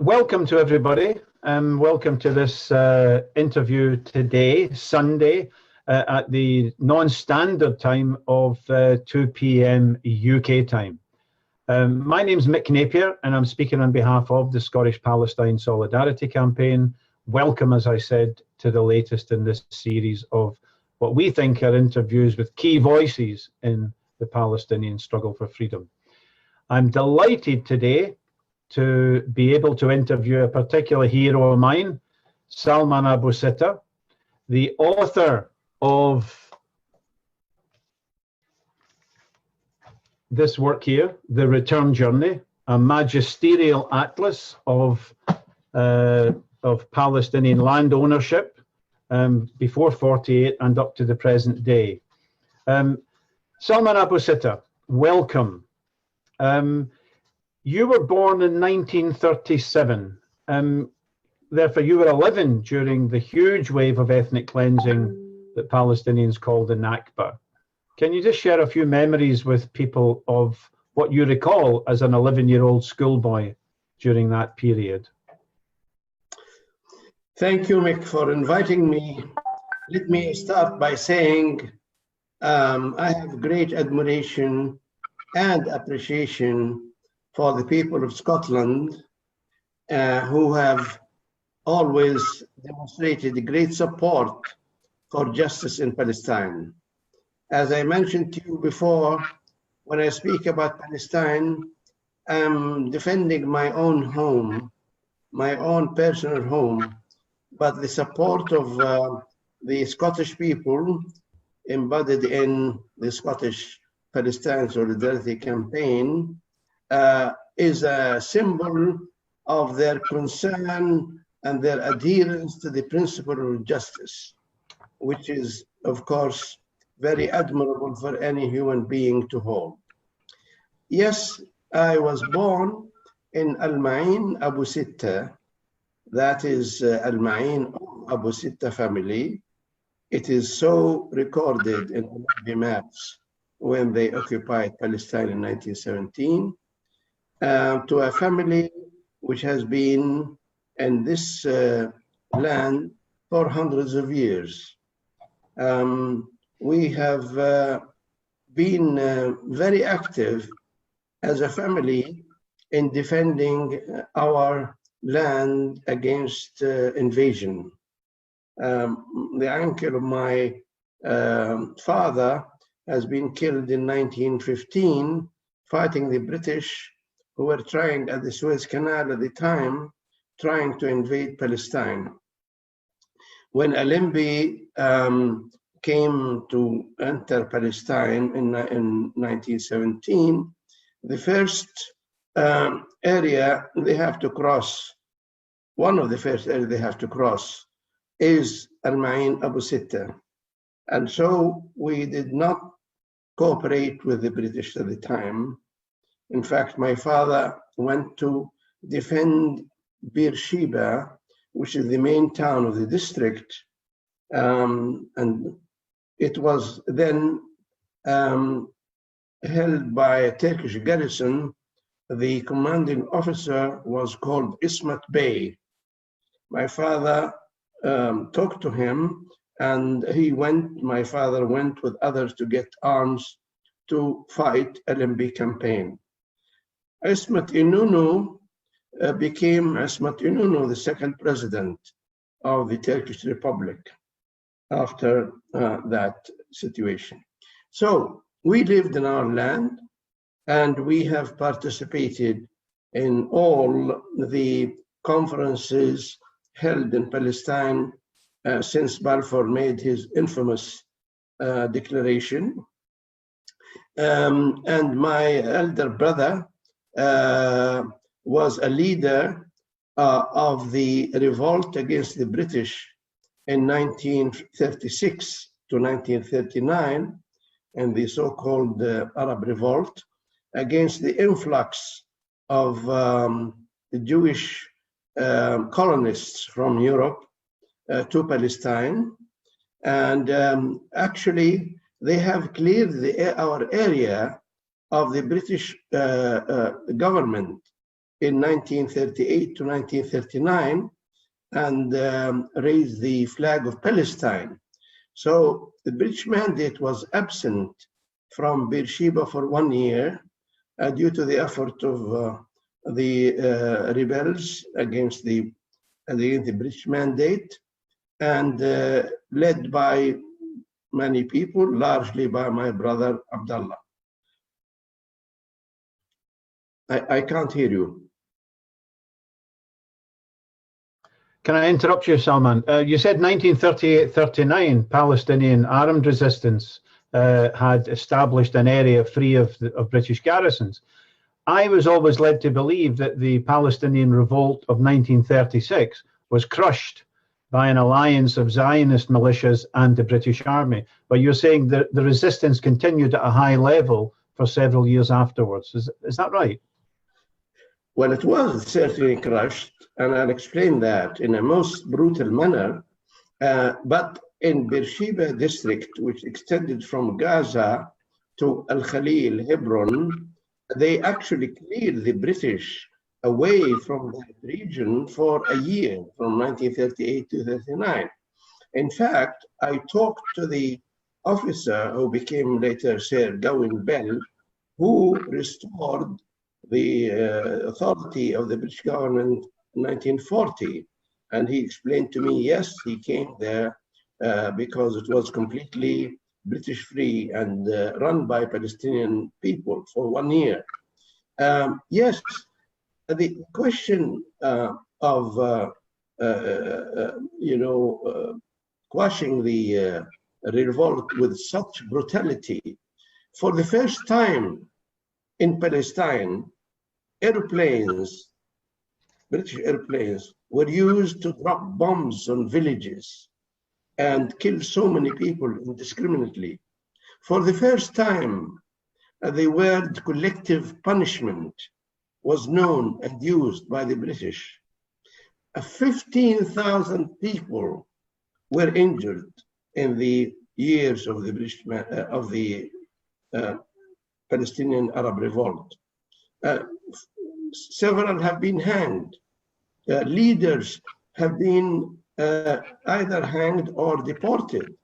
Welcome to everybody. Welcome to this interview today, Sunday, at the non-standard time of 2 p.m. UK time. My name's Mick Napier, and I'm speaking on behalf of the Scottish Palestine Solidarity Campaign. Welcome, as I said, to the latest in this series of what we think are interviews with key voices in the Palestinian struggle for freedom. I'm delighted today to be able to interview a particular hero of mine, Salman Abu Sitta, the author of this work here, The Return Journey, a magisterial atlas of Palestinian land ownership before 48 and up to the present day. Salman Abu Sitta, welcome. You were born in 1937. Therefore, you were 11 during the huge wave of ethnic cleansing that Palestinians called the Nakba. Can you just share a few memories with people of what you recall as an 11-year-old schoolboy during that period? Thank you, Mick, for inviting me. Let me start by saying I have great admiration and appreciation for the people of Scotland who have always demonstrated great support for justice in Palestine. As I mentioned to you before, when I speak about Palestine, I'm defending my own home, my own personal home, but the support of the Scottish people embodied in the Scottish Palestine Solidarity Campaign is a symbol of their concern and their adherence to the principle of justice, which is, of course, very admirable for any human being to hold. Yes, I was born in Al-Ma'in Abu Sitta. That is Al-Ma'in Abu Sitta family. It is so recorded in the maps when they occupied Palestine in 1917. To a family which has been in this land for hundreds of years. We have been very active as a family in defending our land against invasion. The uncle of my father has been killed in 1915 fighting the British, who were trying at the Suez Canal at the time, trying to invade Palestine. When Allenby came to enter Palestine in 1917, the first area they have to cross, one of the first areas they have to cross is Al-Ma'in Abu Sitta. And so we did not cooperate with the British at the time. In fact, my father went to defend Beersheba, which is the main town of the district, and it was then held by a Turkish garrison. The commanding officer was called Ismat Bey. My father talked to him, and my father went with others to get arms to fight Allenby campaign. Ismat Inonu became Ismat Inonu, the second president of the Turkish Republic after that situation. So we lived in our land, and we have participated in all the conferences held in Palestine since Balfour made his infamous declaration. And my elder brother was a leader of the revolt against the British in 1936 to 1939, and the so-called Arab Revolt, against the influx of the Jewish colonists from Europe to Palestine. And actually, they have cleared our area of the British government in 1938 to 1939 and raised the flag of Palestine. So the British mandate was absent from Beersheba for 1 year due to the effort of the rebels against the British mandate, and led by many people, largely by my brother Abdullah. I can't hear you. Can I interrupt you, Salman? You said 1938-39 Palestinian armed resistance had established an area free of British garrisons. I was always led to believe that the Palestinian Revolt of 1936 was crushed by an alliance of Zionist militias and the British Army. But you're saying that the resistance continued at a high level for several years afterwards. Is that right? Well, it was certainly crushed, and I'll explain that in a most brutal manner. But in Beersheba district, which extended from Gaza to Al-Khalil, Hebron, they actually cleared the British away from that region for a year, from 1938 to 39. In fact, I talked to the officer who became later Sir Gawain Bell, who restored the authority of the British government in 1940. And he explained to me, yes, he came there because it was completely British free and run by Palestinian people for 1 year. Yes, the question of quashing the revolt with such brutality, for the first time in Palestine, British airplanes were used to drop bombs on villages and kill so many people indiscriminately. For the first time, the word collective punishment was known and used by the British. 15,000 people were injured in the years of the Palestinian Arab Revolt. Several have been hanged. Leaders have been either hanged or deported.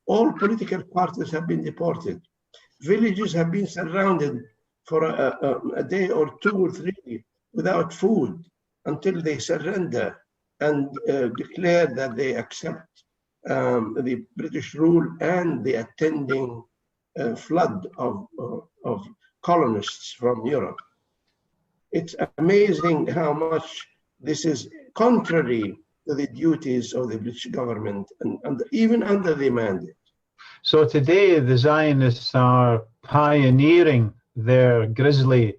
All political parties have been deported. Villages have been surrounded for a day or 2 or 3 without food until they surrender and declare that they accept the British rule and the attending flood of colonists from Europe. It's amazing how much this is contrary to the duties of the British government and even under the mandate. So today the Zionists are pioneering their grisly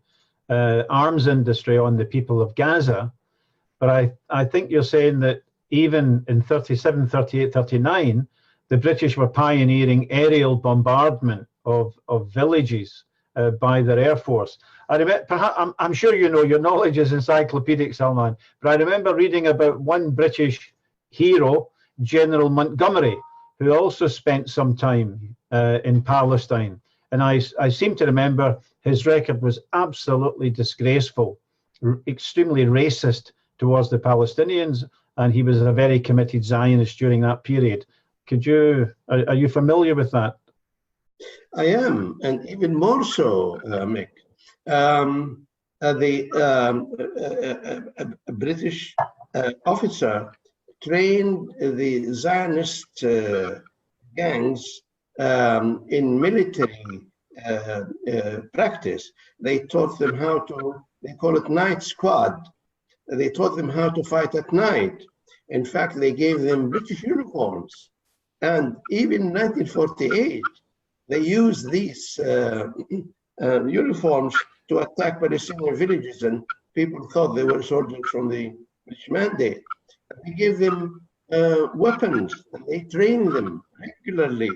arms industry on the people of Gaza. But I think you're saying that even in 37, 38, 39, the British were pioneering aerial bombardment of villages by their air force. I'm sure you know, your knowledge is encyclopedic, Salman, but I remember reading about one British hero, General Montgomery, who also spent some time in Palestine. And I seem to remember his record was absolutely disgraceful, extremely racist towards the Palestinians, and he was a very committed Zionist during that period. Are you familiar with that? I am, and even more so, Mick. A British officer trained the Zionist gangs in military practice. They taught them how to, they call it night squad. They taught them how to fight at night. In fact, they gave them British uniforms. And even in 1948, they used these uniforms to attack Palestinian villages, and people thought they were soldiers from the British mandate. They gave them weapons, and they trained them regularly.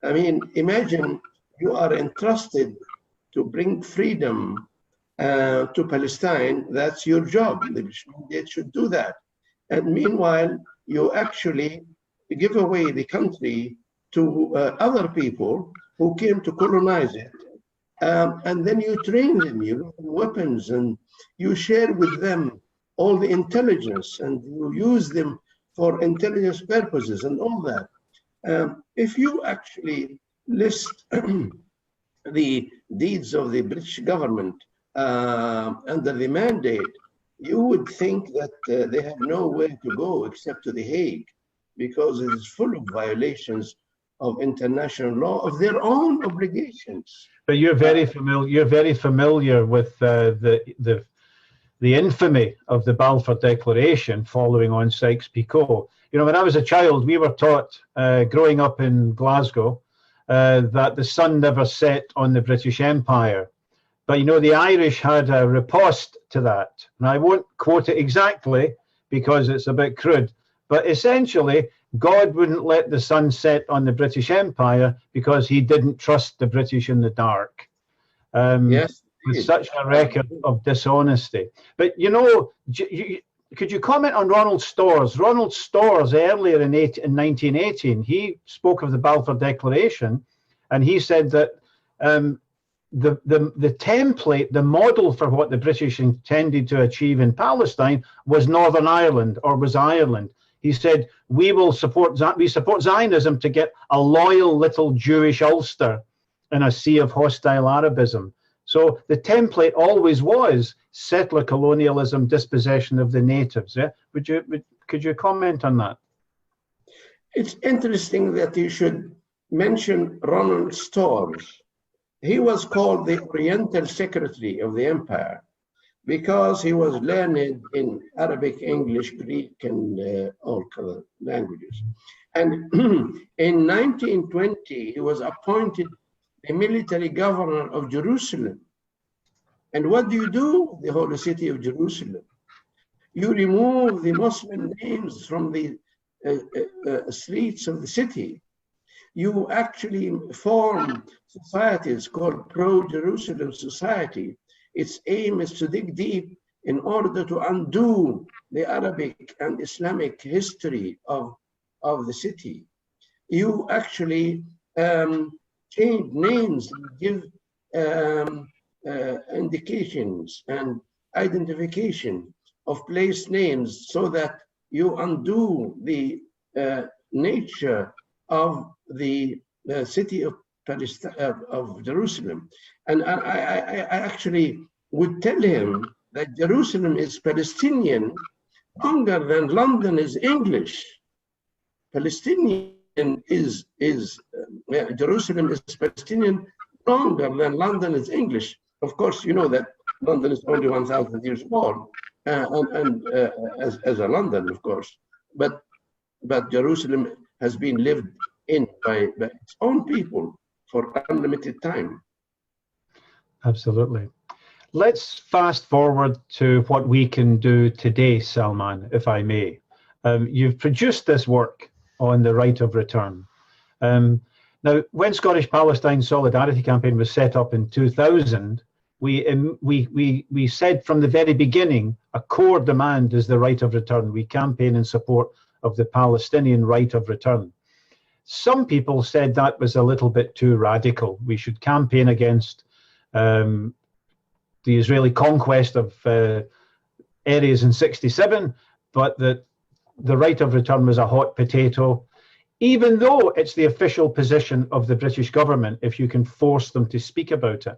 I mean, imagine you are entrusted to bring freedom to Palestine. That's your job. The British mandate should do that. And meanwhile, you actually give away the country to other people who came to colonize it and then you train them, you give them weapons, and you share with them all the intelligence, and you use them for intelligence purposes and all that. If you actually list the deeds of the British government under the mandate, you would think that they have nowhere to go except to The Hague, because it is full of violations of international law, of their own obligations. But you're very familiar. You're very familiar with the infamy of the Balfour Declaration following on Sykes-Picot. You know, when I was a child, we were taught, growing up in Glasgow, that the sun never set on the British Empire. But, you know, the Irish had a riposte to that. And I won't quote it exactly because it's a bit crude. But essentially, God wouldn't let the sun set on the British Empire because he didn't trust the British in the dark. Yes. With such a record of dishonesty. But, you know, could you comment on Ronald Storrs? Ronald Storrs, earlier in 1918, he spoke of the Balfour Declaration, and he said that the template, the model for what the British intended to achieve in Palestine was Northern Ireland, or was Ireland. He said, we support Zionism to get a loyal little Jewish Ulster in a sea of hostile Arabism. So the template always was settler colonialism, dispossession of the natives. Yeah? Could you comment on that? It's interesting that you should mention Ronald Storrs. He was called the Oriental Secretary of the Empire because he was learned in Arabic, English, Greek, and all other languages. And in 1920, he was appointed the military governor of Jerusalem. And what do? The holy city of Jerusalem. You remove the Muslim names from the streets of the city. You actually form societies called pro-Jerusalem society. Its aim is to dig deep in order to undo the Arabic and Islamic history of the city. You actually change names and give indications and identification of place names so that you undo the nature of the city of Palestine, of Jerusalem. And I actually would tell him that Jerusalem is Palestinian longer than London is English. Palestinian is Jerusalem is Palestinian longer than London is English. Of course, you know that London is only 1,000 years old, as a London, of course. But Jerusalem has been lived in by its own people for unlimited time. Absolutely. Let's fast forward to what we can do today, Salman, if I may. You've produced this work on the right of return. Now, when Scottish Palestine Solidarity Campaign was set up in 2000, we said from the very beginning, a core demand is the right of return. We campaign in support of the Palestinian right of return. Some people said that was a little bit too radical. We should campaign against the Israeli conquest of areas in '67, but that the right of return was a hot potato, even though it's the official position of the British government if you can force them to speak about it.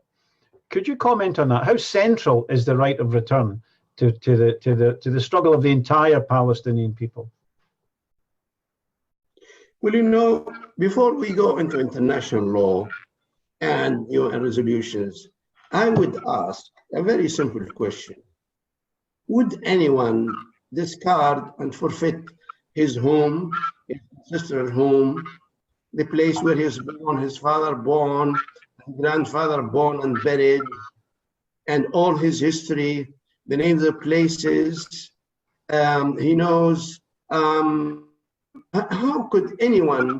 Could you comment on that? How central is the right of return to the struggle of the entire Palestinian people? Well, you know, before we go into international law and UN resolutions, I would ask a very simple question. Would anyone discard and forfeit his home, his ancestral home, the place where he was born, his father born, grandfather born and buried, and all his history, the names of places he knows? How could anyone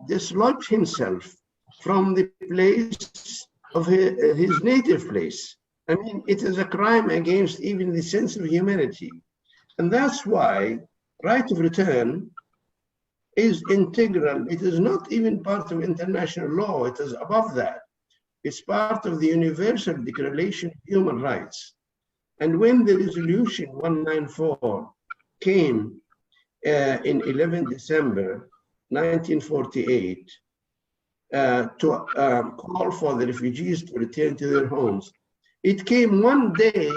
dislodge himself from the place of his native place? I mean, it is a crime against even the sense of humanity. And that's why right of return is integral. It is not even part of international law. It is above that. It's part of the Universal Declaration of Human Rights. And when the resolution 194 came in 11 December 1948 to call for the refugees to return to their homes, it came one day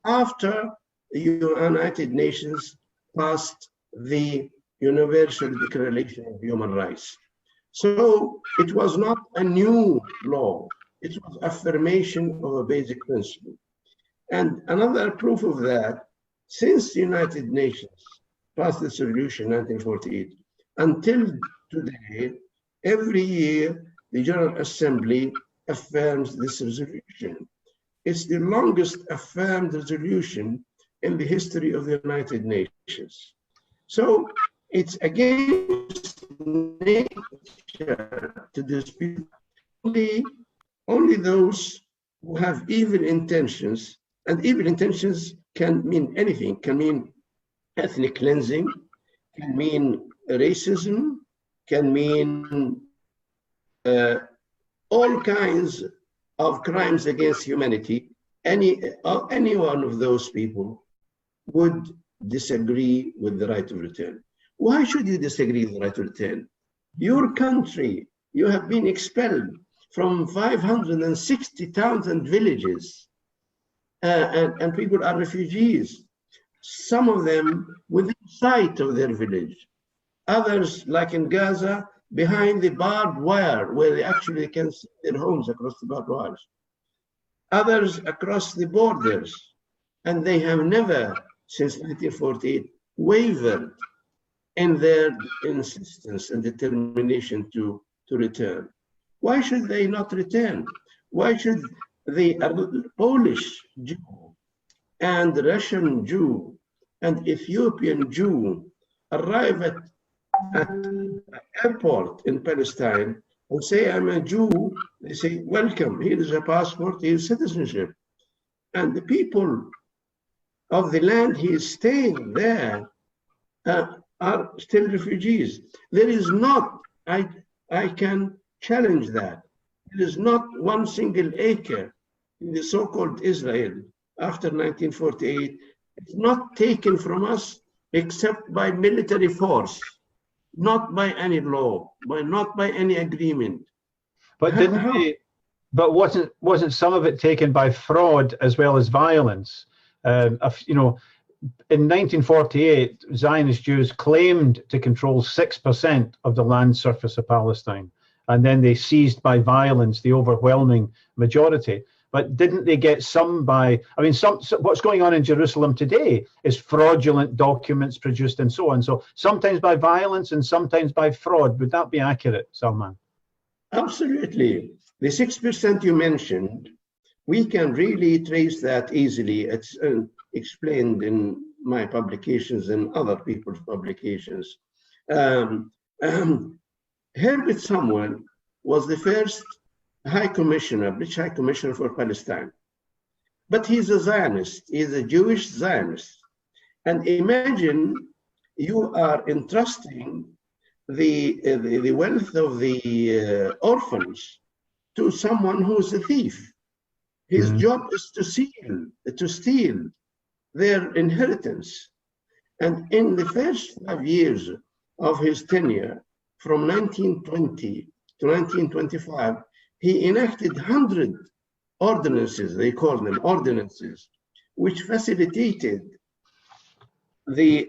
after the United Nations passed the Universal Declaration of Human Rights. So it was not a new law, it was affirmation of a basic principle. And another proof of that, since the United Nations passed this resolution in 1948, until today, every year, the General Assembly affirms this resolution. It's the longest affirmed resolution in the history of the United Nations. So it's against nature to dispute only those who have evil intentions, and evil intentions can mean anything, can mean ethnic cleansing, can mean racism, can mean all kinds of crimes against humanity. Any one of those people would disagree with the right of return. Why should you disagree with the right of return? Your country, you have been expelled from 560,000 villages, and people are refugees. Some of them within sight of their village. Others, like in Gaza, behind the barbed wire, where they actually can see their homes across the barbed wires. Others across the borders, and they have never, since 1948, wavered in their insistence and determination to return. Why should they not return? Why should the Polish Jew and Russian Jew and Ethiopian Jew arrive at an airport in Palestine and say, I'm a Jew? They say, welcome, here is a passport, here is citizenship. And the people of the land he is staying there are still refugees. There is not, I can challenge that. There is not one single acre in the so-called Israel after 1948. It's not taken from us except by military force, not by any law, not by any agreement. But but wasn't some of it taken by fraud as well as violence? You know, in 1948, Zionist Jews claimed to control 6% of the land surface of Palestine, and then they seized by violence the overwhelming majority. But didn't they get some by, I mean, what's going on in Jerusalem today is fraudulent documents produced and so on. So sometimes by violence and sometimes by fraud. Would that be accurate, Salman? Absolutely. The 6% you mentioned, we can really trace that easily. It's explained in my publications and other people's publications. Herbert Samuel was the first High Commissioner, British High Commissioner for Palestine. But he's a Zionist, he's a Jewish Zionist. And imagine you are entrusting the wealth of the orphans to someone who's a thief. His job is to steal their inheritance. And in the first 5 years of his tenure, from 1920 to 1925, he enacted 100 ordinances, they call them ordinances, which facilitated the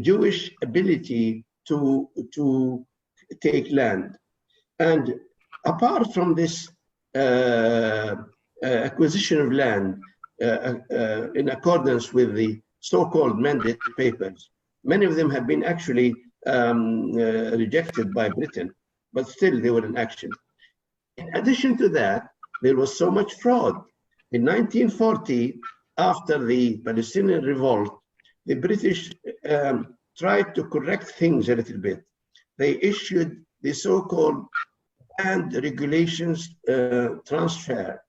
Jewish ability to take land. And apart from this acquisition of land in accordance with the so-called mandate papers, many of them have been actually rejected by Britain, but still they were in action. In addition to that, there was so much fraud. In 1940, after the Palestinian Revolt, the British tried to correct things a little bit. They issued the so-called Land Regulations Transfer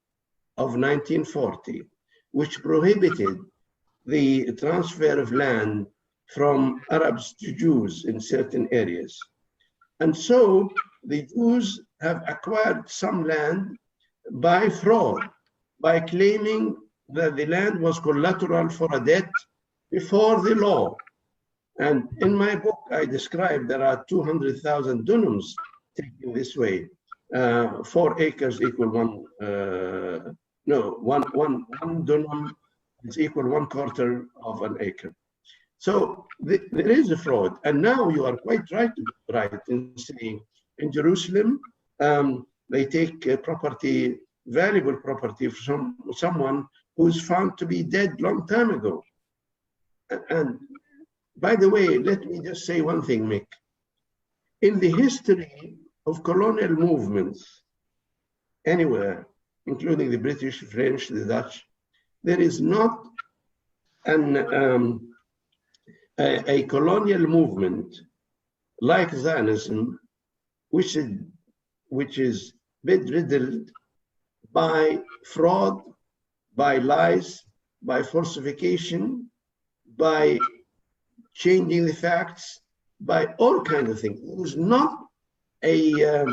of 1940, which prohibited the transfer of land from Arabs to Jews in certain areas. And so the Jews have acquired some land by fraud, by claiming that the land was collateral for a debt before the law. And in my book, I describe there are 200,000 dunums taken this way. 4 acres equal one dunum is equal 1/4 of an acre. So there is a fraud. And now you are quite right in saying in Jerusalem, they take property, valuable property from someone who's found to be dead long time ago. And by the way, let me just say one thing, Mick. In the history of colonial movements anywhere, including the British, French, the Dutch, there is not a colonial movement like Zionism, which is bedridden by fraud, by lies, by falsification, by changing the facts, by all kinds of things. There is not a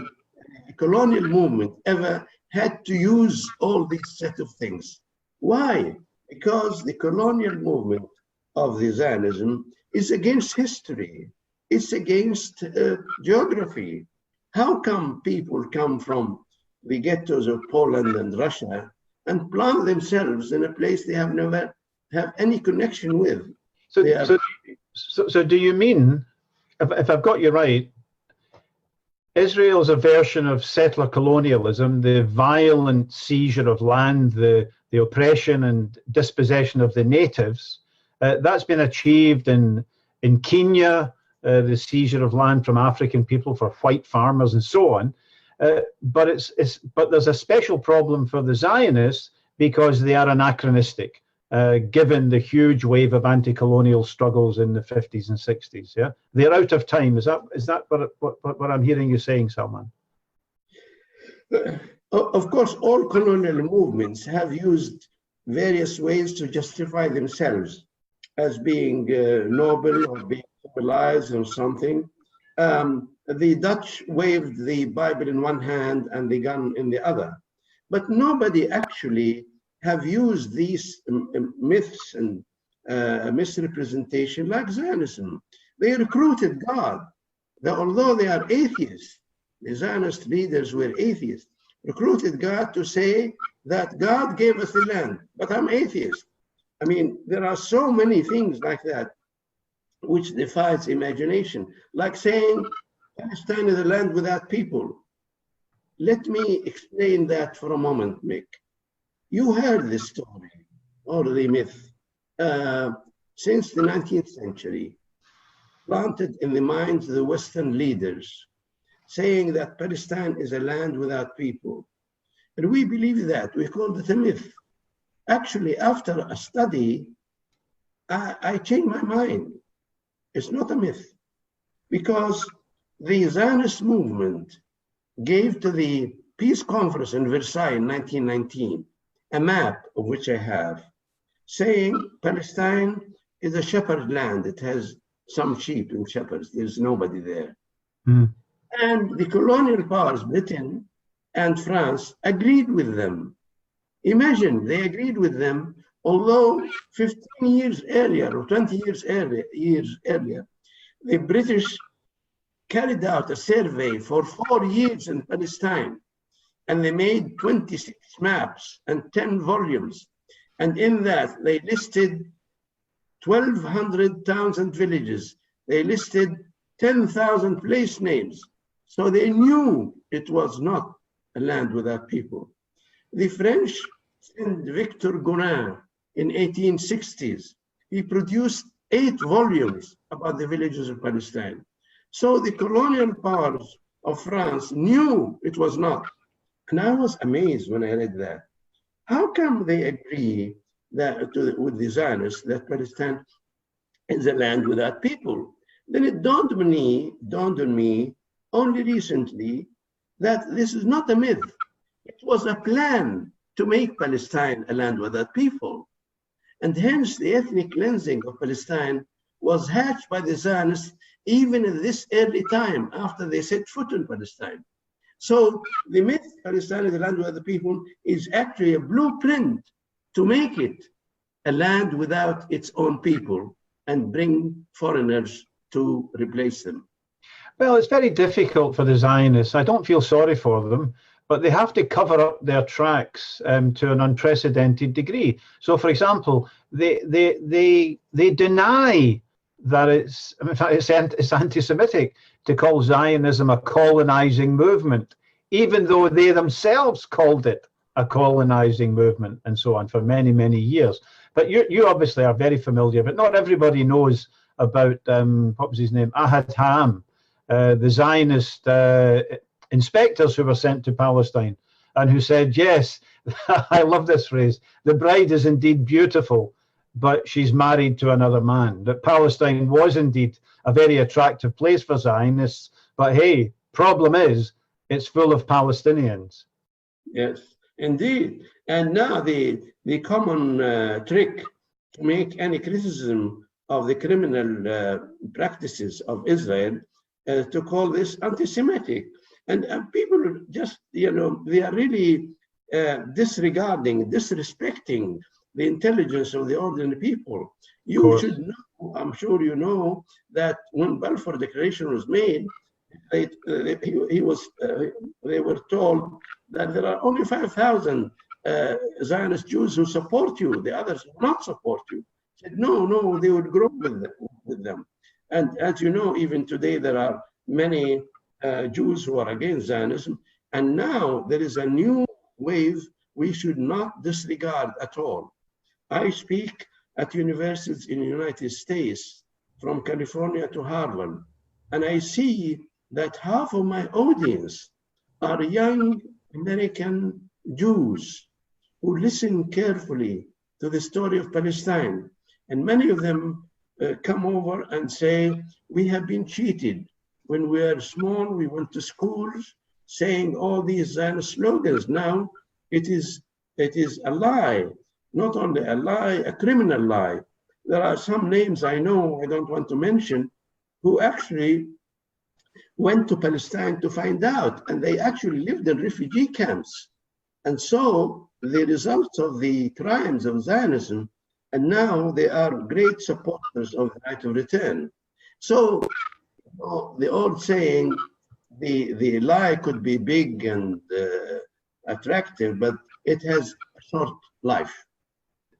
colonial movement ever had to use all these set of things. Why? Because the colonial movement of the Zionism is against history. It's against geography. How come people come from the ghettos of Poland and Russia and plant themselves in a place they have never have any connection with? So do you mean, if I've got you right, Israel's a version of settler colonialism, the violent seizure of land, the oppression and dispossession of the natives, that's been achieved in Kenya, the seizure of land from African people for white farmers and so on. But there's a special problem for the Zionists because they are anachronistic, given the huge wave of anti-colonial struggles in the 50s and 60s. Yeah, they're out of time. Is that what I'm hearing you saying, Salman? Of course, all colonial movements have used various ways to justify themselves as being noble or being civilized or something. The Dutch waved the Bible in one hand and the gun in the other, but nobody actually have used these myths and misrepresentation like Zionism. They recruited God. Although they are atheists, the Zionist leaders were atheists, recruited God to say that God gave us the land, but I'm atheist. I mean, there are so many things like that which defies imagination, like saying Palestine is a land without people. Let me explain that for a moment, Mick. You heard this story, or the myth, since the 19th century, planted in the minds of the Western leaders, saying that Palestine is a land without people. And we believe that, we call it a myth. Actually, after a study, I changed my mind. It's not a myth, because the Zionist movement gave to the peace conference in Versailles in 1919 a map, of which I have, saying Palestine is a shepherd land. It has some sheep and shepherds. There's nobody there. Mm. And the colonial powers, Britain and France, agreed with them. Imagine, they agreed with them, although 15 years earlier or 20 years earlier, the British carried out a survey for 4 years in Palestine, and they made 26 maps and 10 volumes. And in that, they listed 1,200 towns and villages. They listed 10,000 place names. So they knew it was not a land without people. The French sent Victor Gourin in 1860s. He produced 8 volumes about the villages of Palestine. So the colonial powers of France knew it was not. And I was amazed when I read that. How come they agree that with the Zionists that Palestine is a land without people? Then it dawned on me only recently that this is not a myth. It was a plan to make Palestine a land without people. And hence the ethnic cleansing of Palestine was hatched by the Zionists even in this early time after they set foot in Palestine. So the myth, Palestine is the land of the people, is actually a blueprint to make it a land without its own people and bring foreigners to replace them. Well, it's very difficult for the Zionists. I don't feel sorry for them, but they have to cover up their tracks to an unprecedented degree. So, for example, they deny that it's anti-Semitic to call Zionism a colonizing movement, even though they themselves called it a colonizing movement and so on for many, many years. But you obviously are very familiar, but not everybody knows about, what was his name, Ahad Ha'am, the Zionist inspectors who were sent to Palestine and who said, yes, I love this phrase, the bride is indeed beautiful, but she's married to another man. That Palestine was indeed a very attractive place for Zionists, but hey, problem is, it's full of Palestinians. Yes, indeed. And now the common trick to make any criticism of the criminal practices of Israel to call this anti-Semitic. And people just, they are really disrespecting the intelligence of the ordinary people. You should know, I'm sure you know, that when Balfour Declaration was made, they were told that there are only 5,000 Zionist Jews who support you. The others will not support you. Said, no, they would grow with them. And as you know, even today there are many Jews who are against Zionism. And now there is a new wave we should not disregard at all. I speak at universities in the United States, from California to Harvard, and I see that half of my audience are young American Jews who listen carefully to the story of Palestine. And many of them come over and say, we have been cheated. When we were small, we went to schools saying all these Zionist slogans. Now it is a lie, not only a lie, a criminal lie. There are some names I know, I don't want to mention, who actually went to Palestine to find out, and they actually lived in refugee camps. And so the results of the crimes of Zionism, and now they are great supporters of the right of return. So the old saying, the lie could be big and attractive, but it has a short life.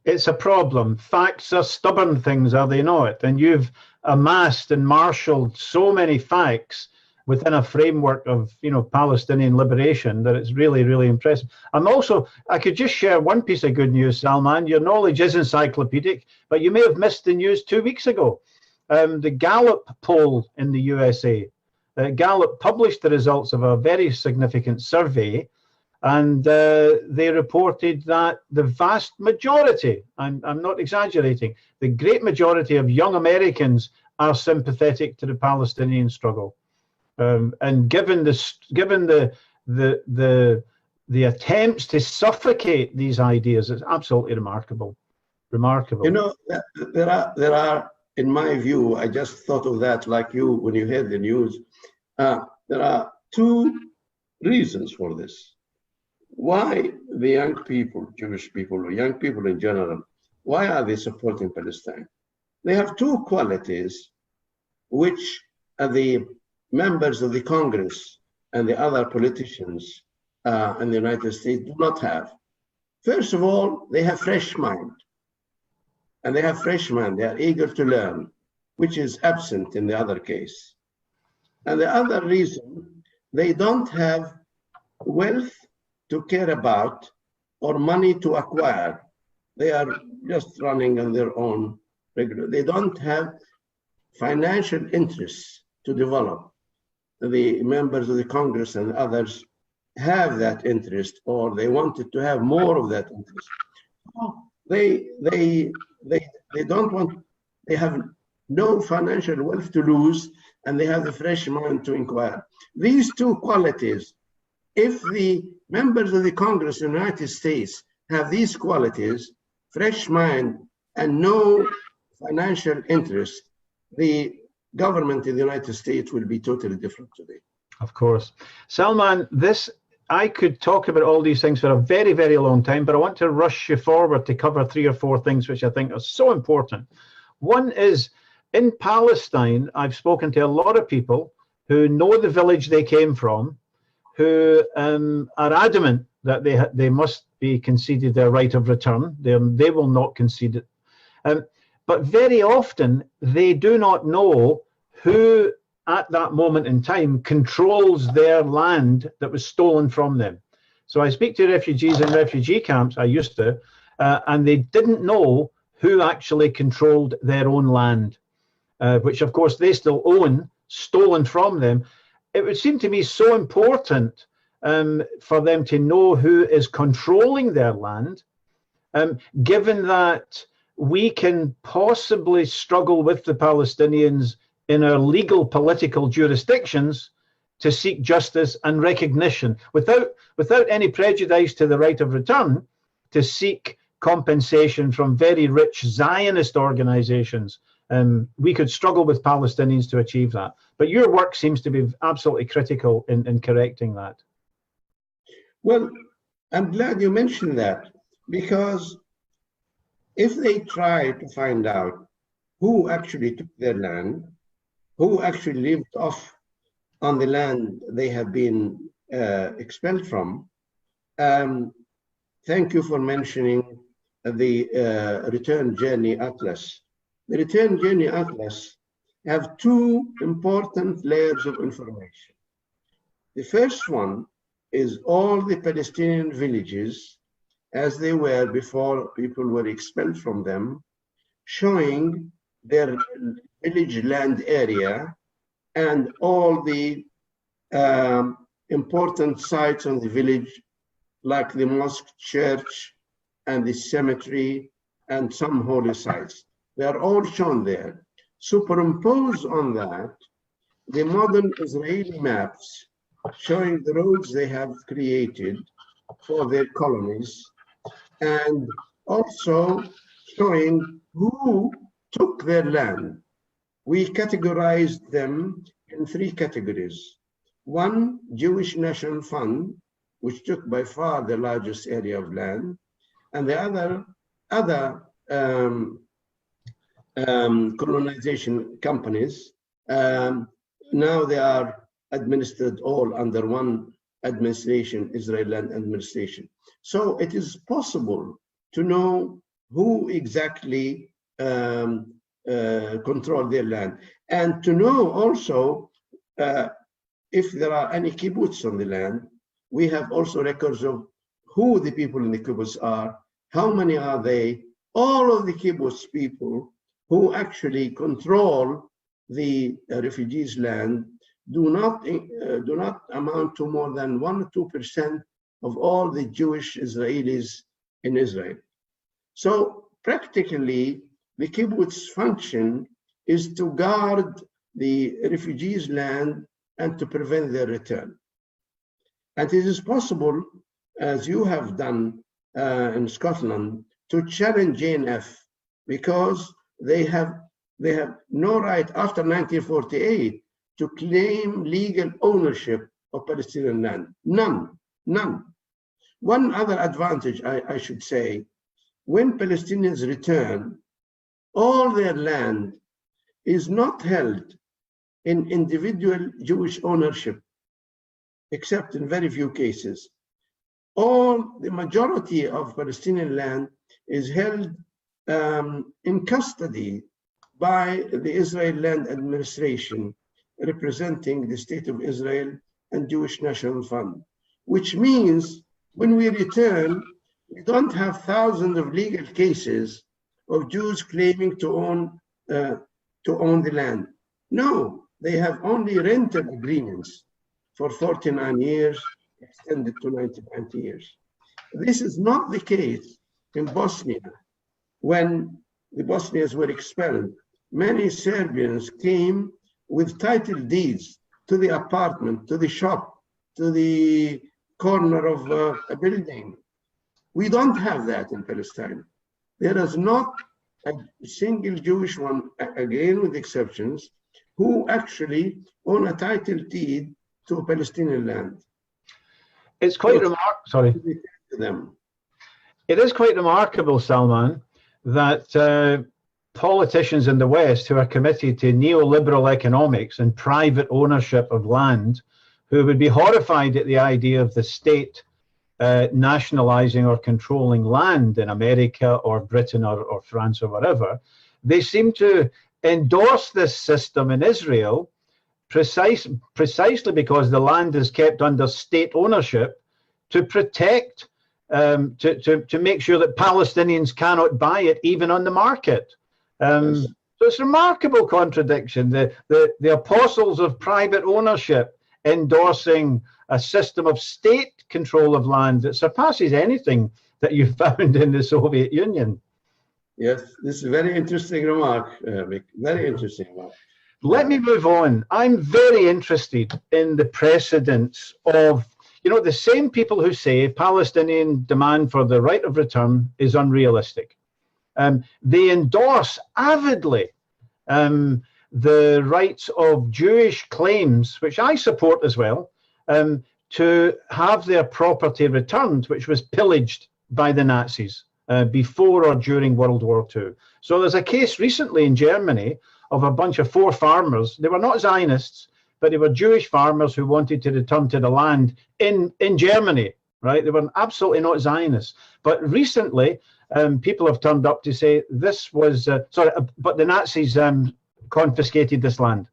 It's a problem. Facts are stubborn things, are they not? And you've amassed and marshaled so many facts within a framework of, Palestinian liberation that it's really, really impressive. I could just share one piece of good news, Salman. Your knowledge is encyclopedic, but you may have missed the news 2 weeks ago. The Gallup poll in the USA, Gallup published the results of a very significant survey, and they reported that the vast majority, I'm not exaggerating, the great majority of young Americans are sympathetic to the Palestinian struggle. And given the attempts to suffocate these ideas, it's absolutely remarkable. Remarkable. There are, in my view, I just thought of that like you when you heard the news. There are two reasons for this. Why the young people, Jewish people, or young people in general, why are they supporting Palestine? They have two qualities which the members of the Congress and the other politicians in the United States do not have. First of all, they have fresh mind. And they have fresh mind, they are eager to learn, which is absent in the other case. And the other reason, they don't have wealth to care about or money to acquire. They are just running on their own regular. They don't have financial interests to develop. The members of the Congress and others have that interest, or they wanted to have more of that interest. They don't want, they have no financial wealth to lose, and they have the fresh mind to inquire. These two qualities, if the members of the Congress in the United States have these qualities, fresh mind and no financial interest, the government in the United States will be totally different today. Of course. Salman, I could talk about all these things for a very, very long time, but I want to rush you forward to cover 3 or 4 things which I think are so important. One is, in Palestine, I've spoken to a lot of people who know the village they came from, who are adamant that they must be conceded their right of return. They will not concede it. But very often, they do not know who at that moment in time controls their land that was stolen from them. So I speak to refugees in refugee camps, I used to, and they didn't know who actually controlled their own land, which of course they still own, stolen from them. It would seem to me so important for them to know who is controlling their land, given that we can possibly struggle with the Palestinians in our legal political jurisdictions to seek justice and recognition without any prejudice to the right of return, to seek compensation from very rich Zionist organizations. We could struggle with Palestinians to achieve that. But your work seems to be absolutely critical in correcting that. Well, I'm glad you mentioned that, because if they try to find out who actually took their land, who actually lived off on the land they have been expelled from, thank you for mentioning the Return Journey Atlas. The Return Journey Atlas have 2 important layers of information. The first one is all the Palestinian villages as they were before people were expelled from them, showing their village land area and all the important sites on the village, like the mosque, church, and the cemetery, and some holy sites. They are all shown there. Superimposed on that, the modern Israeli maps showing the roads they have created for their colonies, and also showing who took their land. We categorized them in 3 categories. 1, Jewish National Fund, which took by far the largest area of land, and the other colonization companies. Now they are administered all under one administration, Israel Land Administration. So it is possible to know who exactly control their land, and to know also if there are any kibbutz on the land. We have also records of who the people in the kibbutz are, how many are they. All of the kibbutz people who actually control the refugees' land do not amount to more than 1 or 2% of all the Jewish Israelis in Israel. So practically, the kibbutz function is to guard the refugees' land and to prevent their return. And it is possible, as you have done in Scotland, to challenge JNF, because they have no right after 1948 to claim legal ownership of Palestinian land. None. One other advantage, I should say, when Palestinians return, all their land is not held in individual Jewish ownership, except in very few cases. The majority of Palestinian land is held in custody by the Israel Land Administration, representing the State of Israel and Jewish National Fund, which means when we return, we don't have thousands of legal cases of Jews claiming to own the land. No, they have only rental agreements for 49 years, extended to 90 years. This is not the case in Bosnia. When the Bosnians were expelled, many Serbians came with title deeds to the apartment, to the shop, to the corner of a building. We don't have that in Palestine. There is not a single Jewish one, again with exceptions, who actually own a title deed to Palestinian land. It's quite remarkable. It is quite remarkable, Salman, that politicians in the West who are committed to neoliberal economics and private ownership of land, who would be horrified at the idea of the state nationalizing or controlling land in America or Britain or France or wherever, they seem to endorse this system in Israel precisely because the land is kept under state ownership to protect, to make sure that Palestinians cannot buy it even on the market. So it's a remarkable contradiction. The apostles of private ownership endorsing a system of state control of land that surpasses anything that you found in the Soviet Union. Yes, this is a very interesting remark, Mick. Very interesting remark. Let me move on. I'm very interested in the precedents of, the same people who say Palestinian demand for the right of return is unrealistic. They endorse avidly the rights of Jewish claims, which I support as well, to have their property returned, which was pillaged by the Nazis before or during World War II. So there's a case recently in Germany of a bunch of 4 farmers. They were not Zionists, but they were Jewish farmers who wanted to return to the land in Germany, right? They were absolutely not Zionists. But recently, people have turned up to say this was, but the Nazis confiscated this land.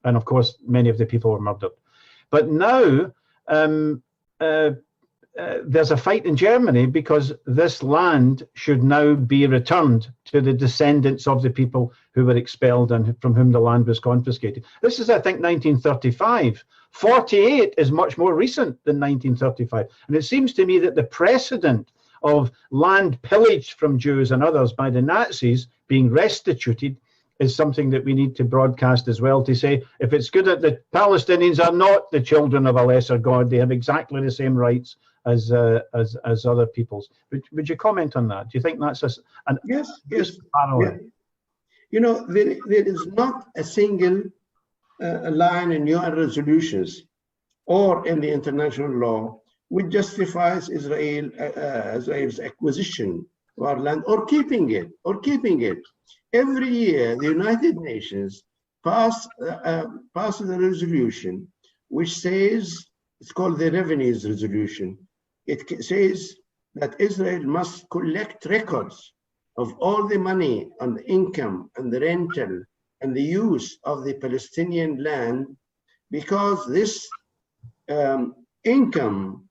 And of course, many of the people were murdered. But now there's a fight in Germany because this land should now be returned to the descendants of the people who were expelled and from whom the land was confiscated. This is, I think, 1935. 48 is much more recent than 1935. And it seems to me that the precedent of land pillaged from Jews and others by the Nazis being restituted is something that we need to broadcast as well, to say, if it's good that the Palestinians are not the children of a lesser God, they have exactly the same rights as other peoples. Would you comment on that? Do you think that's yes. Parallel? Yeah. There is not a single line in UN resolutions or in the international law which justifies Israel's acquisition of our land or keeping it. Every year, the United Nations passes a resolution which says, it's called the Revenues Resolution. It says that Israel must collect records of all the money and the income and the rental and the use of the Palestinian land, because this income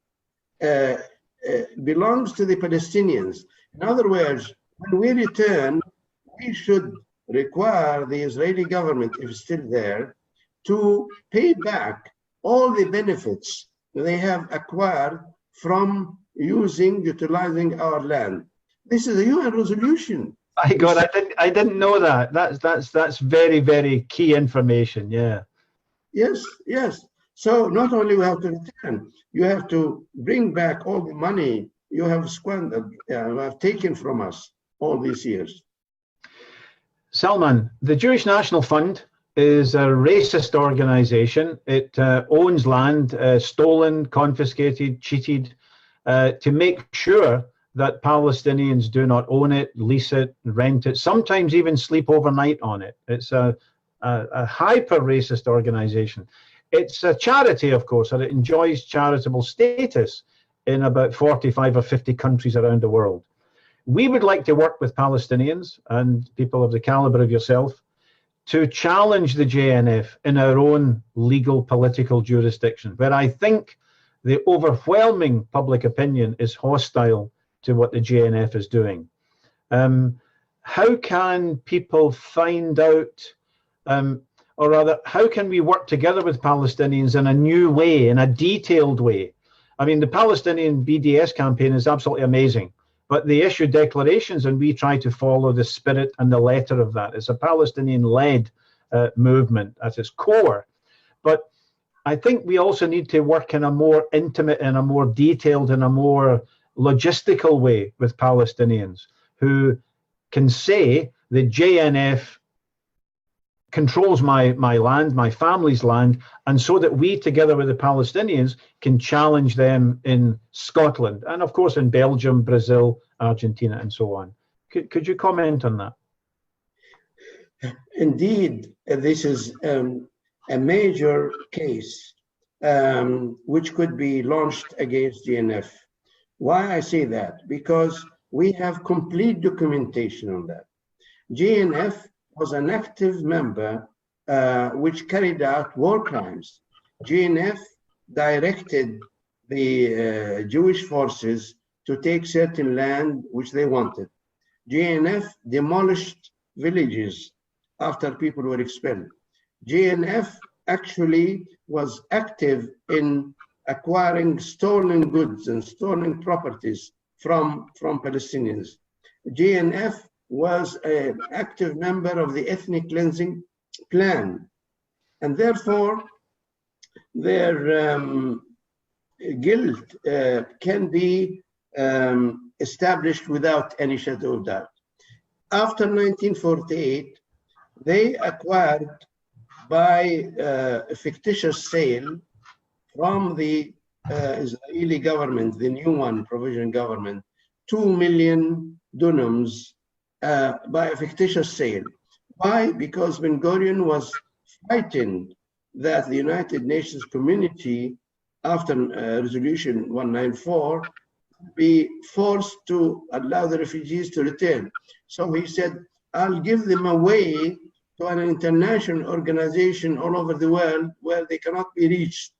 belongs to the Palestinians. In other words, when we return, we should require the Israeli government, if it's still there, to pay back all the benefits they have acquired from utilizing our land. This is a UN resolution. My God, I didn't know that. That's very, very key information. Yeah. Yes. So not only we have to return, you have to bring back all the money you have squandered, have taken from us all these years. Salman, the Jewish National Fund is a racist organization. It owns land stolen, confiscated, cheated, to make sure that Palestinians do not own it, lease it, rent it, sometimes even sleep overnight on it. It's a hyper-racist organization. It's a charity, of course, and it enjoys charitable status in about 45 or 50 countries around the world. We would like to work with Palestinians and people of the caliber of yourself to challenge the JNF in our own legal political jurisdiction, where I think the overwhelming public opinion is hostile to what the JNF is doing. How can people find out, or rather, how can we work together with Palestinians in a new way, in a detailed way? I mean, the Palestinian BDS campaign is absolutely amazing, but they issue declarations and we try to follow the spirit and the letter of that. It's a Palestinian-led movement at its core. But I think we also need to work in a more intimate and a more detailed and a more logistical way with Palestinians who can say the JNF controls my land, my family's land, and so that we, together with the Palestinians, can challenge them in Scotland and, of course, in Belgium, Brazil, Argentina, and so on. Could you comment on that? Indeed, this is a major case which could be launched against GNF. Why I say that? Because we have complete documentation on that. GNF was an active member which carried out war crimes. GNF directed the Jewish forces to take certain land which they wanted. GNF demolished villages after people were expelled. GNF actually was active in acquiring stolen goods and stolen properties from Palestinians. GNF was an active member of the ethnic cleansing plan, and therefore their guilt can be established without any shadow of doubt. After 1948, they acquired by a fictitious sale from the Israeli government, the new one, provisional government, 2 million dunams by a fictitious sale. Why? Because Ben-Gurion was frightened that the United Nations community, after Resolution 194, be forced to allow the refugees to return. So he said, I'll give them away to an international organization all over the world where they cannot be reached.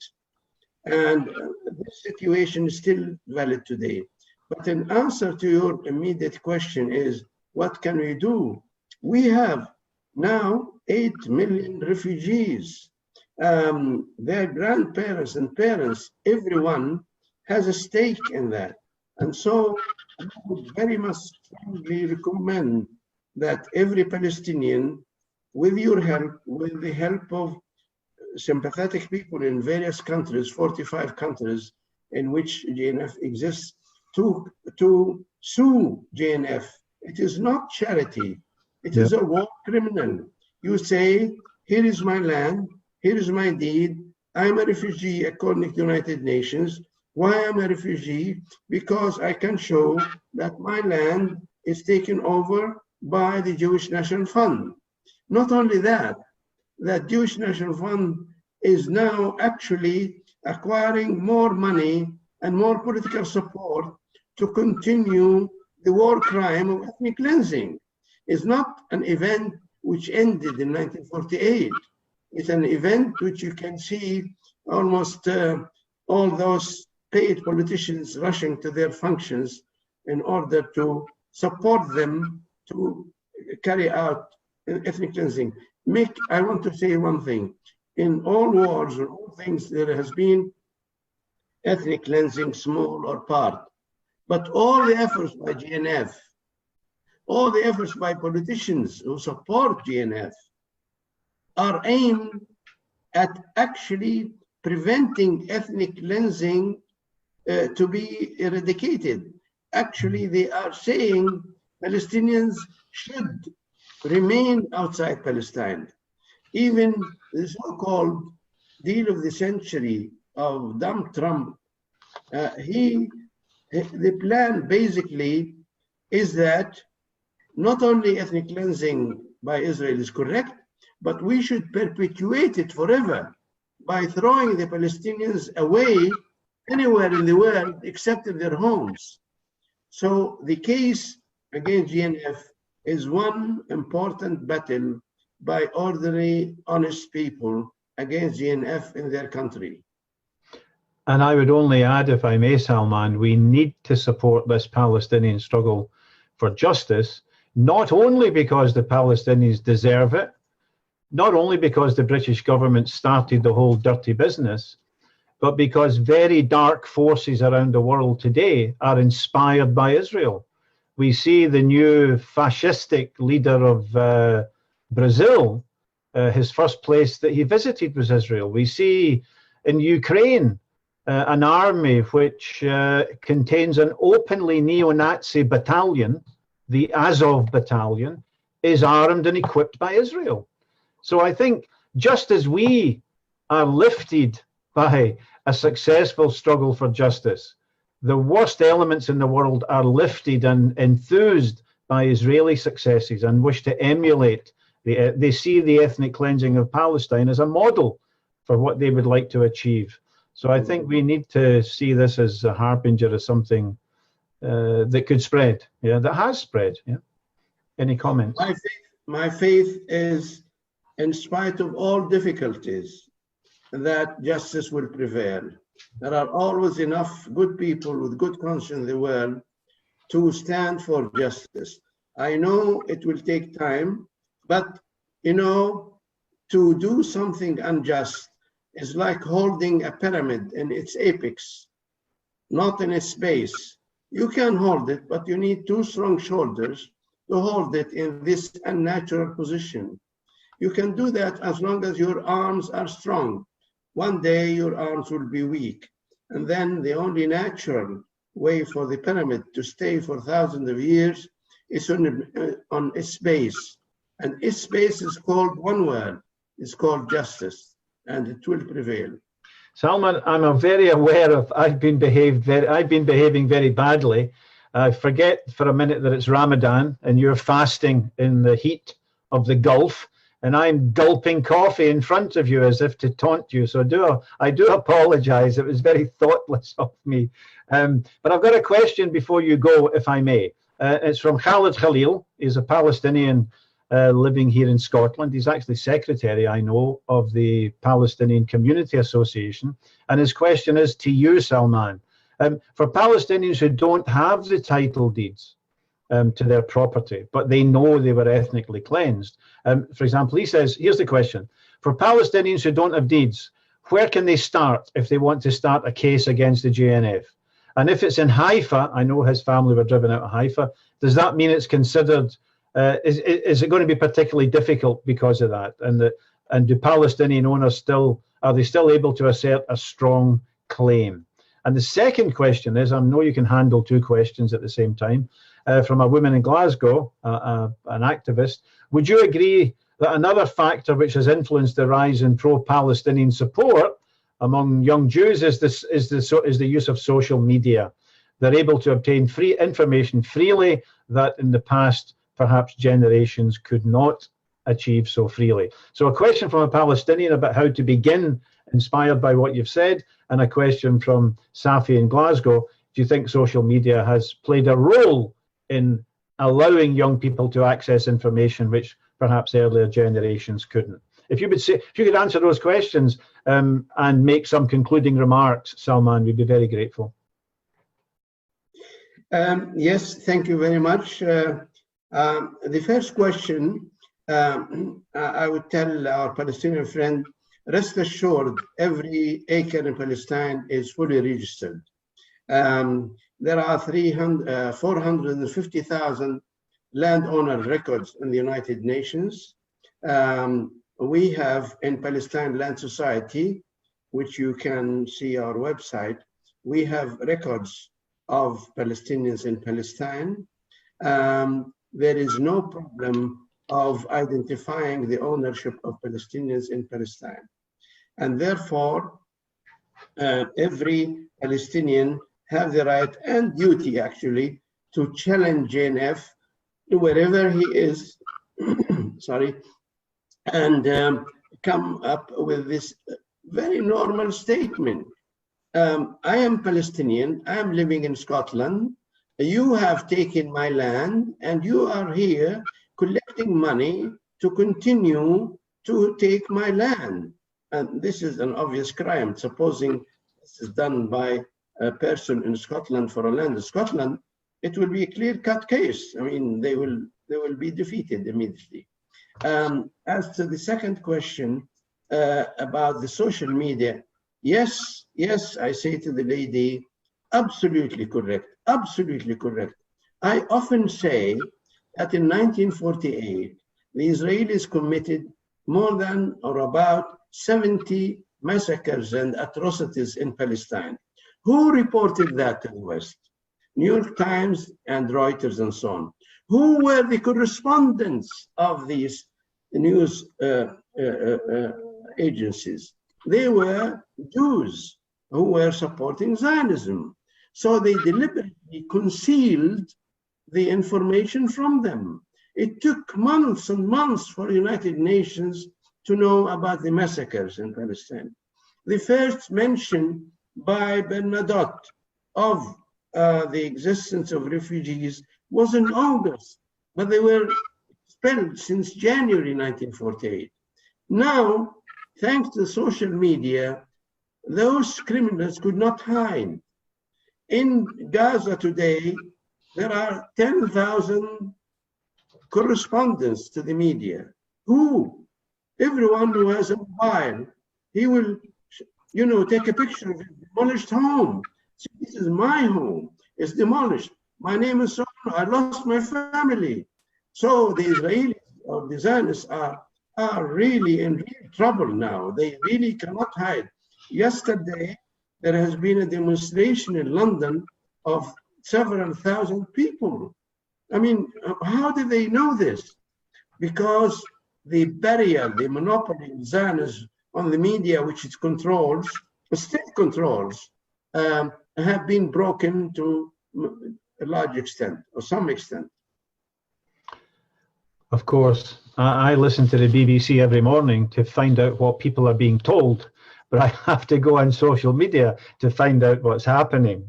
And this situation is still valid today. But in answer to your immediate question is, what can we do? We have now 8 million refugees. Their grandparents and parents, everyone has a stake in that. And so I would very much strongly recommend that every Palestinian, with your help, with the help of sympathetic people in various countries, 45 countries in which GNF exists, to sue GNF. It is not charity. It is a war criminal. You say, here is my land, here is my deed. I'm a refugee according to the United Nations. Why am I a refugee? Because I can show that my land is taken over by the Jewish National Fund. Not only that, that Jewish National Fund is now actually acquiring more money and more political support to continue the war crime of ethnic cleansing. It's not an event which ended in 1948. It's an event which you can see almost all those paid politicians rushing to their functions in order to support them to carry out ethnic cleansing. I want to say one thing. In all wars or all things, there has been ethnic cleansing, small or part. But all the efforts by GNF, all the efforts by politicians who support GNF are aimed at actually preventing ethnic cleansing to be eradicated. Actually, they are saying Palestinians should remain outside Palestine. Even the so-called deal of the century of Trump, the plan basically is that not only ethnic cleansing by Israel is correct, but we should perpetuate it forever by throwing the Palestinians away anywhere in the world except in their homes. So the case against GNF is one important battle by ordinary, honest people against GNF in their country. And I would only add, if I may, Salman, we need to support this Palestinian struggle for justice, not only because the Palestinians deserve it, not only because the British government started the whole dirty business, but because very dark forces around the world today are inspired by Israel. We see the new fascistic leader of Brazil, his first place that he visited was Israel. We see in Ukraine an army which contains an openly neo-Nazi battalion, the Azov battalion, is armed and equipped by Israel. So I think just as we are lifted by a successful struggle for justice, the worst elements in the world are lifted and enthused by Israeli successes and wish to emulate. They see the ethnic cleansing of Palestine as a model for what they would like to achieve. So I think we need to see this as a harbinger of something that could spread, that has spread. Any comments? My faith is, in spite of all difficulties, that justice will prevail. There are always enough good people with good conscience in the world to stand for justice. I know it will take time, but to do something unjust is like holding a pyramid in its apex, not in its base. You can hold it, but you need two strong shoulders to hold it in this unnatural position. You can do that as long as your arms are strong. One day your arms will be weak, and then the only natural way for the pyramid to stay for thousands of years is on its base. And its base is called one word, it's called justice, and it will prevail. Salman, I'm very aware of I've been behaving very badly. I forget for a minute that it's Ramadan and you're fasting in the heat of the Gulf, and I'm gulping coffee in front of you as if to taunt you. So I do apologize. It was very thoughtless of me. But I've got a question before you go, if I may. It's from Khalid Khalil. He's a Palestinian living here in Scotland. He's actually secretary, I know, of the Palestinian Community Association. And his question is to you, Salman. For Palestinians who don't have the title deeds to their property, but they know they were ethnically cleansed. For example, he says, here's the question. For Palestinians who don't have deeds, where can they start if they want to start a case against the JNF? And if it's in Haifa, I know his family were driven out of Haifa, does that mean it's considered, is it going to be particularly difficult because of that? And do Palestinian owners are they still able to assert a strong claim? And the second question is, I know you can handle two questions at the same time, from a woman in Glasgow, an activist. Would you agree that another factor which has influenced the rise in pro-Palestinian support among young Jews is the use of social media? They're able to obtain free information freely that in the past perhaps generations could not achieve so freely. So a question from a Palestinian about how to begin, inspired by what you've said, and a question from Safi in Glasgow. Do you think social media has played a role in allowing young people to access information which perhaps earlier generations couldn't? If you could answer those questions and make some concluding remarks, Salman, we'd be very grateful. Yes, thank you very much. The first question, I would tell our Palestinian friend, rest assured, every acre in Palestine is fully registered. There are 450,000 landowner records in the United Nations. We have in Palestine Land Society, which you can see our website, we have records of Palestinians in Palestine. There is no problem of identifying the ownership of Palestinians in Palestine. And therefore, every Palestinian have the right and duty, actually, to challenge JNF wherever he is, sorry, and come up with this very normal statement. I am Palestinian, I am living in Scotland, you have taken my land, and you are here collecting money to continue to take my land. And this is an obvious crime. Supposing this is done by a person in Scotland for a land in Scotland, it will be a clear-cut case. I mean, they will be defeated immediately. As to the second question about the social media, yes, I say to the lady, absolutely correct, absolutely correct. I often say that in 1948, the Israelis committed more than or about 70 massacres and atrocities in Palestine. Who reported that to the West? New York Times and Reuters and so on. Who were the correspondents of these news agencies. They were Jews who were supporting Zionism. So they deliberately concealed the information from them. It took months and months for the United Nations to know about the massacres in Palestine. The first mention by Bernadotte of the existence of refugees was in August, but they were expelled since January 1948. Now, thanks to social media, those criminals could not hide. In Gaza today, there are 10,000 correspondents to the media everyone who has a mobile, he will, take a picture of a demolished home. So this is my home, it's demolished. My name is so, I lost my family. So the Israelis or the Zionists are really in real trouble now. They really cannot hide. Yesterday, there has been a demonstration in London of several thousand people. I mean, how did they know this? Because the barrier, the monopoly of Zionism on the media, which it controls, still controls, have been broken to a large extent, or some extent. Of course, I listen to the BBC every morning to find out what people are being told, but I have to go on social media to find out what's happening.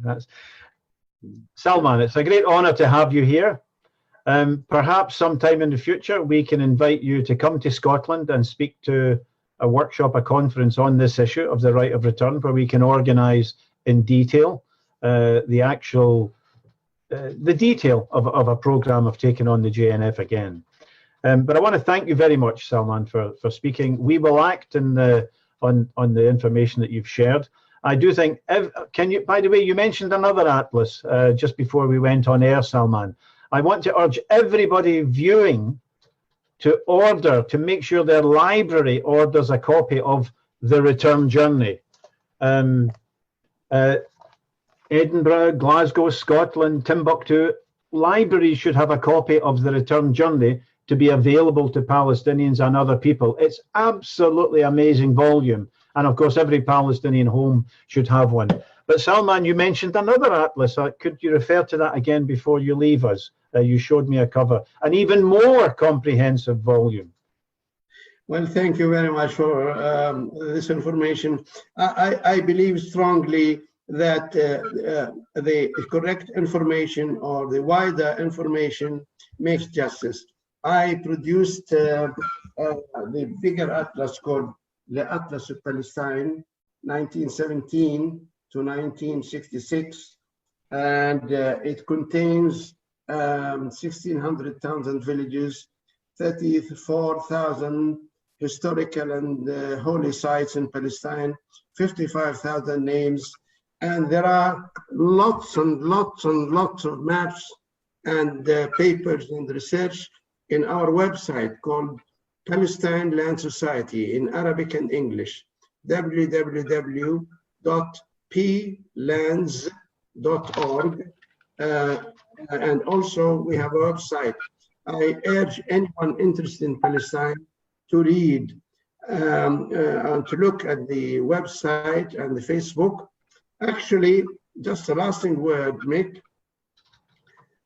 Salman, it's a great honor to have you here. Perhaps sometime in the future we can invite you to come to Scotland and speak to a workshop, a conference on this issue of the right of return, where we can organise in detail the detail of a programme of taking on the JNF again. But I want to thank you very much, Salman, for speaking. We will act on the information that you've shared. I do think, by the way, you mentioned another atlas just before we went on air, Salman. I want to urge everybody viewing to make sure their library orders a copy of The Return Journey. Edinburgh, Glasgow, Scotland, Timbuktu, libraries should have a copy of The Return Journey to be available to Palestinians and other people. It's absolutely amazing volume. And of course, every Palestinian home should have one. But Salman, you mentioned another atlas. Could you refer to that again before you leave us? You showed me a cover, an even more comprehensive volume. Well, thank you very much for this information. I believe strongly that the correct information or the wider information makes justice. I produced the bigger atlas called the Atlas of Palestine, 1917 to 1966, and it contains 1,600 towns and villages, 34,000 historical and holy sites in Palestine, 55,000 names, and there are lots and lots and lots of maps and papers and research in our website called Palestine Land Society in Arabic and English, www.planz.org. And also we have a website. I urge anyone interested in Palestine to read and to look at the website and the Facebook. Actually, just a lasting word, Mick.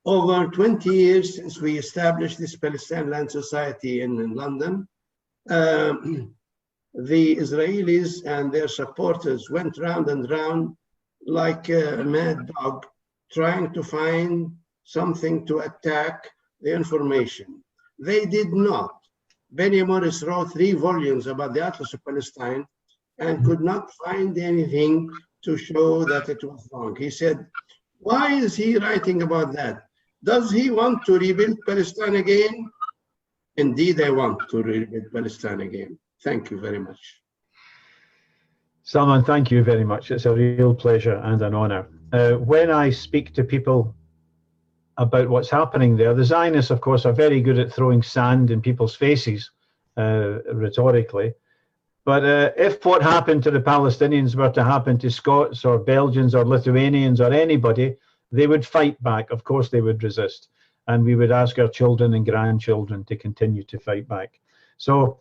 Over 20 years since we established this Palestine Land Society in London, the Israelis and their supporters went round and round like a mad dog, trying to find something to attack the information. They did not. Benny Morris wrote 3 volumes about the Atlas of Palestine and could not find anything to show that it was wrong. He said, why is he writing about that? Does he want to rebuild Palestine again? Indeed, I want to rebuild Palestine again. Thank you very much. Salman, thank you very much. It's a real pleasure and an honor. When I speak to people about what's happening there, the Zionists, of course, are very good at throwing sand in people's faces, rhetorically. But if what happened to the Palestinians were to happen to Scots or Belgians or Lithuanians or anybody, they would fight back. Of course, they would resist. And we would ask our children and grandchildren to continue to fight back. So,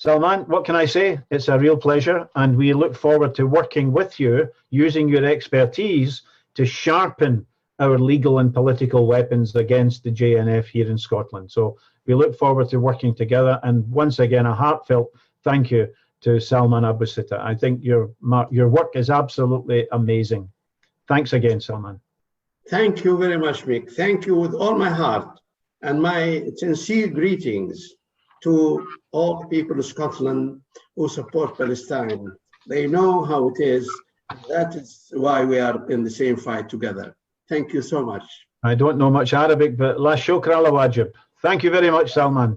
Salman, what can I say? It's a real pleasure, and we look forward to working with you, using your expertise to sharpen our legal and political weapons against the JNF here in Scotland. So we look forward to working together, and once again, a heartfelt thank you to Salman Abu Sitta. I think your work is absolutely amazing. Thanks again, Salman. Thank you very much, Mick. Thank you with all my heart, and my sincere greetings to all the people of Scotland who support Palestine. They know how it is. That is why we are in the same fight together. Thank you so much. I don't know much Arabic, but la shukr ala wajib. Thank you very much, Salman.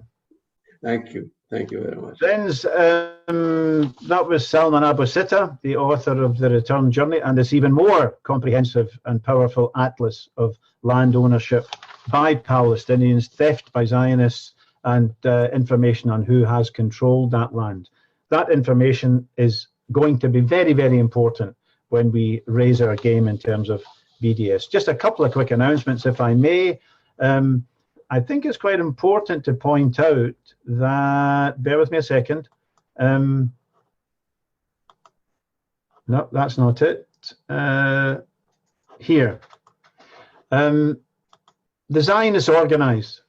Thank you. Thank you very much. Friends, that was Salman Abu Sitta, the author of The Return Journey, and this even more comprehensive and powerful atlas of land ownership by Palestinians, theft by Zionists, and information on who has controlled that land. That information is going to be very, very important when we raise our game in terms of BDS. Just a couple of quick announcements, if I may. I think it's quite important to point out that, bear with me a second. No, that's not it. Here. The Zionists organise.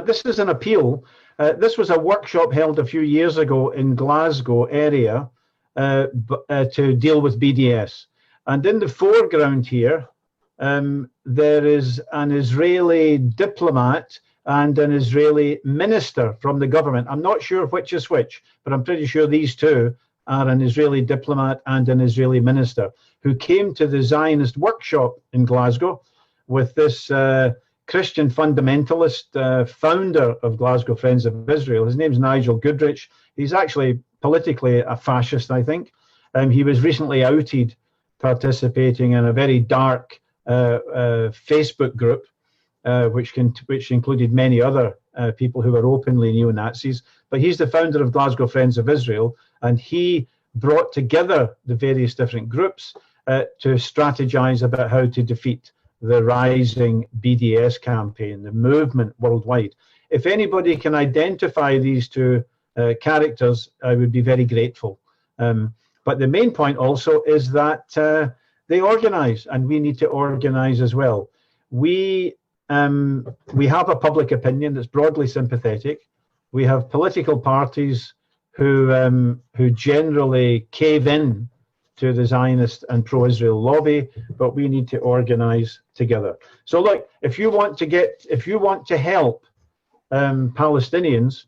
This is an appeal. This was a workshop held a few years ago in Glasgow area to deal with BDS. And in the foreground here, there is an Israeli diplomat and an Israeli minister from the government. I'm not sure which is which, but I'm pretty sure these two are an Israeli diplomat and an Israeli minister who came to the Zionist workshop in Glasgow with this Christian fundamentalist founder of Glasgow Friends of Israel. His name's Nigel Goodrich. He's actually politically a fascist, I think. He was recently outed participating in a very dark Facebook group, which included many other people who were openly neo-Nazis. But he's the founder of Glasgow Friends of Israel, and he brought together the various different groups to strategize about how to defeat the rising BDS campaign, the movement worldwide. If anybody can identify these two characters, I would be very grateful. But the main point also is that they organize, and we need to organize as well. We have a public opinion that's broadly sympathetic. We have political parties who generally cave in to the Zionist and pro-Israel lobby, but we need to organize together. So look, if you want to help Palestinians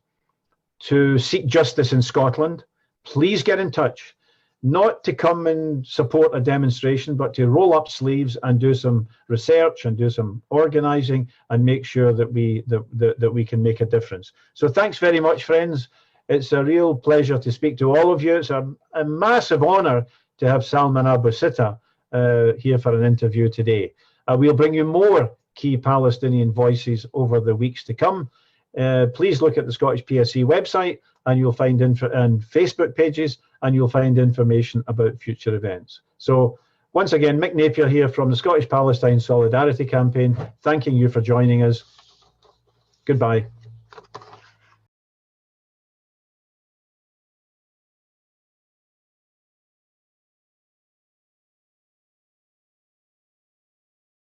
to seek justice in Scotland, please get in touch. Not to come and support a demonstration, but to roll up sleeves and do some research and do some organizing and make sure that we can make a difference. So thanks very much, friends. It's a real pleasure to speak to all of you. It's a massive honor to have Salman Abu Sitta here for an interview today. We'll bring you more key Palestinian voices over the weeks to come. Please look at the Scottish PSC website, and you'll find and Facebook pages, and you'll find information about future events. So once again, Mick Napier here from the Scottish Palestine Solidarity Campaign, thanking you for joining us. Goodbye.